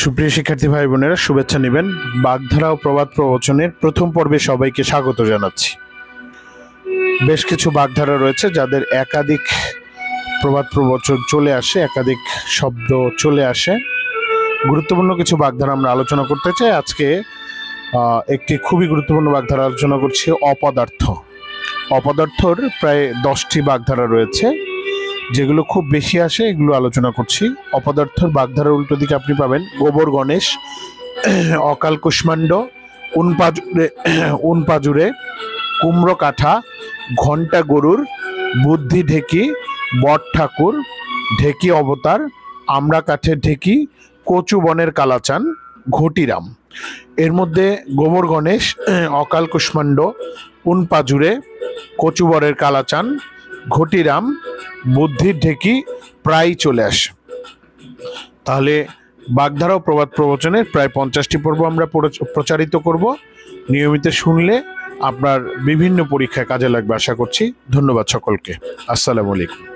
সুপ্রিয় শিক্ষার্থী ভাই বোনেরা, শুভেচ্ছা নেবেন। বাগধারা ও প্রবাদ প্রবচনের প্রথম পর্বে সবাইকে স্বাগত জানাচ্ছি। বেশ কিছু বাগধারা রয়েছে যাদের একাধিক প্রবাদ প্রবচন চলে আসে, একাধিক শব্দ চলে আসে। গুরুত্বপূর্ণ কিছু বাগধারা আমরা আলোচনা করতে চাই। আজকে একটি খুবই গুরুত্বপূর্ণ বাগধারা আলোচনা করছি, অপদার্থ। অপদার্থর প্রায় 10টি বাগধারা রয়েছে, যেগুলো খুব বেশি আসে, এগুলো আলোচনা করছি। অপদার্থর বাগধারার উল্টো দিকে আপনি পাবেন গোবর গণেশ, অকাল কুষ্মাণ্ড, উনপাজুরে, কুমড়ো কাঠা, ঘণ্টা গরুর, বুদ্ধি ঢেকি, বট ঠাকুর, ঢেকি অবতার, আমড়া কাঠের ঢেকি, কচু বনের কালাচান, ঘটিরাম। এর মধ্যে গোবর গণেশ, অকাল কুষ্মাণ্ড, উনপাজুরে, কচু বনের কালাচান, ঘটিরাম, বুদ্ধির ঢেকি প্রায় চলে আসে। তাহলে বাগধারা ও প্রবাদ প্রবচনের প্রায় 50টি পর্ব আমরা প্রচারিত করব। নিয়মিত শুনলে আপনার বিভিন্ন পরীক্ষায় কাজে লাগবে আশা করছি। ধন্যবাদ সকলকে। আসসালামু আলাইকুম।